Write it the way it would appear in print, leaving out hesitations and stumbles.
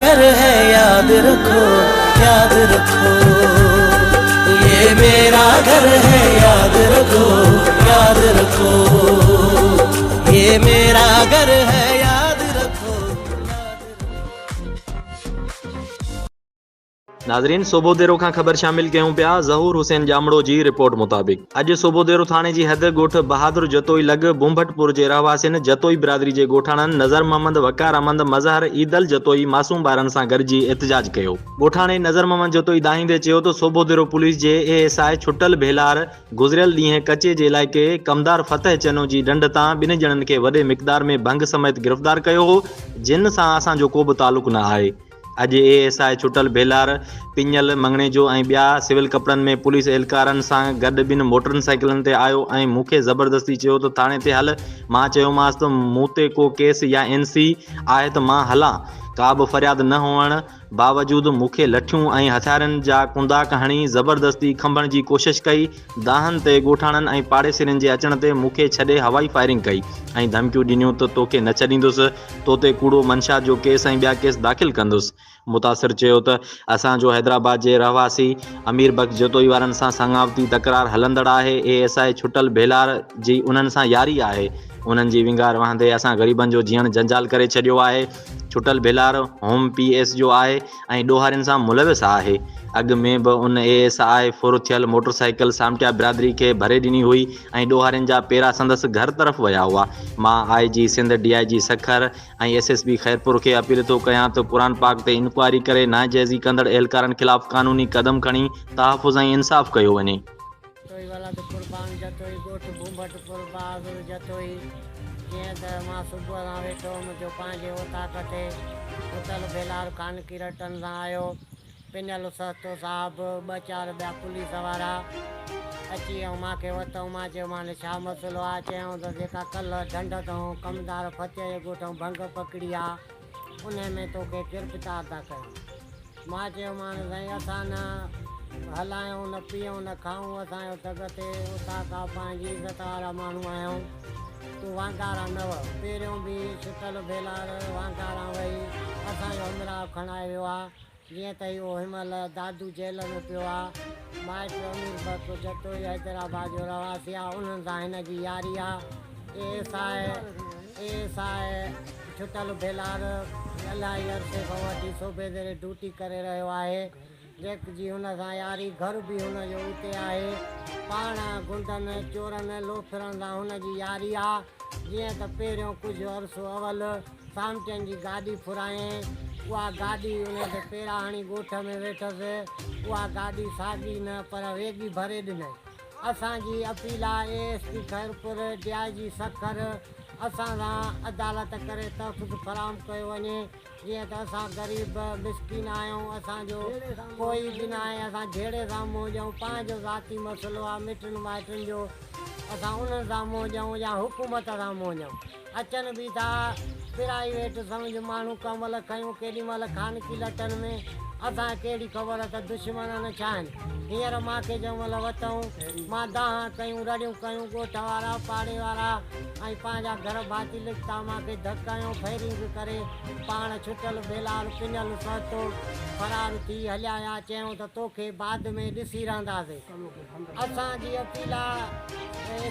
घर है याद रखो, याद रखो। ये मेरा घर है याद रखो, याद रखो। ये मेरा घर है याद रखो, याद रखो। नाज़रीन, सोबो देरो खां ख़बर शामिल कयूं पिया। ज़हूर हुसैन जामड़ो जी रिपोर्ट मुताबिक़ अॼु सोबो देरो थाणे जी हद ॻोठ बहादुर जतोई लॻ बुंभटपुर जे रहवासियुनि जतोई बिरादरी जे ॻोठाणनि नज़र मोहम्मद, वकार अहमद, मज़हर, ईदल जतोई मासूम ॿारनि सां गॾिजी एहतजाज कयो। ॻोठाणे नज़र मोहम्मद जतोई दाहींदे चयो त सोबो देरो पुलिस जे ASI छुटल भेलार गुज़िरियल ॾींहुं कचे जे इलाइक़े कमदार फतेह चनो जी ढंढ तां ॿिनि ॼणनि खे वॾे मिक़दार में भंग समेत गिरफ़्तार कयो हो, जिन सां असांजो को बि तालुक़ न आहे। अॼु ASI छुटल भेलार पिंजल मंगणे जो ऐं ॿिया सिविल कपिड़नि में पुलिस एहलकारनि सां गॾु ॿिनि मोटरनि साइकिलनि ते आयो ऐं मूंखे ज़बरदस्ती चयो त थाणे ते हल। मां चयोमांसि त मूं ते को केस या NC आहे त मां हलां। का बि फ़रियाद न हुअण बावजूदु मूंखे लठियूं ऐं हथियारनि जा कुंदाक हणी ज़बरदस्ती खंभण जी कोशिशि कई। दाहनि ते ॻोठाणनि ऐं पाड़ेसिरनि जे अचण ते मूंखे छॾे हवाई फायरिंग कई ऐं धमकियूं ॾिनियूं त तोखे न छॾींदुसि, तो ते कूड़ो मंशा जो केस ऐं ॿिया केस दाख़िल कंदुसि। मुतासिर चयो त असांजो हैदराबाद जे रहवासी अमीर बख्श जतोई वारनि सां संगावती तकरार हलंदड़ आहे। ASI छुटल भेलार जी उन्हनि सां यारी आहे। उन्हनि जी विंगार वहंदे असां ग़रीबनि जो जीअण जंजाल करे छॾियो आहे। छुटल भेलार होम PS जो आहे ऐं ॾोहारियुनि सां मुलविस आहे। अॻु में बि उन ASI फुर थियल मोटरसाइकिल सामटिया बिरादरी खे भरे ॾिनी हुई ऐं ॾोहारियुनि जा पेरा संदसि घर तरफ़ विया हुआ। मां IG सिंध, DIG सखर ऐं SSP खैरपुर खे अपील थो कयां त क़ुरान पाक ते इंक्वायरी करे नाइजाइज़ी कंदड़ एहलकारनि ख़िलाफ़ कानूनी कदम खणी तहफ़ुज़ ऐं इंसाफ़ कयो वञे। जीअं त मां सुबुह खां वेठो मुंहिंजो पंहिंजे ओताक ते छुटल भेलार कान की रटनि सां आयो। पिनल सस्तो साहिबु 2-4 ॿिया पुलिस वारा अची ऐं मूंखे वरितऊं। मां चयो माने छा मसइलो आहे? चयूं त जेका कल्ह ढंढ अथऊं कमदार फतेह जे ॻोठऊं भंग पकड़ी आहे, उन में तोखे गिरफ़्तार था कयूं। मां चयो मान साईं असां न हलायूं, न पीऊं, न खाऊं, असांजो तग ते उतां खां पंहिंजी इज़त वारा माण्हू आहियूं। तूं वांगारा न वह। पहिरियों बि छुटल भेलार वांगारा वही असांजो अमराव खणाए वियो आहे। जीअं त इहो हिनमहिल दादू जेल में पियो आहे। माइट अमीर बख्श जतोई हैदराबाद जो रहवासी आहे, उन्हनि सां हिन जी यारी आहे। ASI छुटल भेलार इलाही अरसे खां वठी सूबे ते ड्यूटी करे रहियो आहे। जेकी हुन सां यारी घर बि हुनजो उते आहे। पाण गुंडनि, चोरनि, लोफरनि सां हुनजी यारी आहे। जीअं त पहिरियों कुझु अरसो अवल सामटियुनि जी गाॾी फुरायईं, उहा गाॾी उन ते पेरा हणी ॻोठ में वेठसि। उहा गाॾी साॻी न पर वेॻी भरे ॾिनई। असांजी अपील आहे ASP खैरपुर, DIG सखर असां सां अदालत करे तहफ़ुज़ फराहम कयो वञे। जीअं त असां ग़रीब मिसकिन आहियूं, असांजो कोई बि न आहे। असां जहिड़े सां मोजूं, पंहिंजो ज़ाती मसइलो आहे मिटनि माइटनि जो, असां उन्हनि सां मोजूं या हुकूमत सां मोजूं। अचनि बि था प्राइवेट सम्झ माण्हू कमल खयूं केॾी महिल खान की लटनि में, असां कहिड़ी ख़बर त दुश्मन छा आहिनि। हींअर मूंखे जंहिं महिल वरितऊं मां दाह कयूं, रड़ियूं कयूं, ॻोठ वारा, पाड़े वारा ऐं पंहिंजा घर भाती लिखता मूंखे धकायूं, फायरिंग करे पाण छुटल भेलार पिनल सतो फरार थी हलिया। चयूं त तोखे बाद में ॾिसी रहंदासीं। असांजी अपील आहे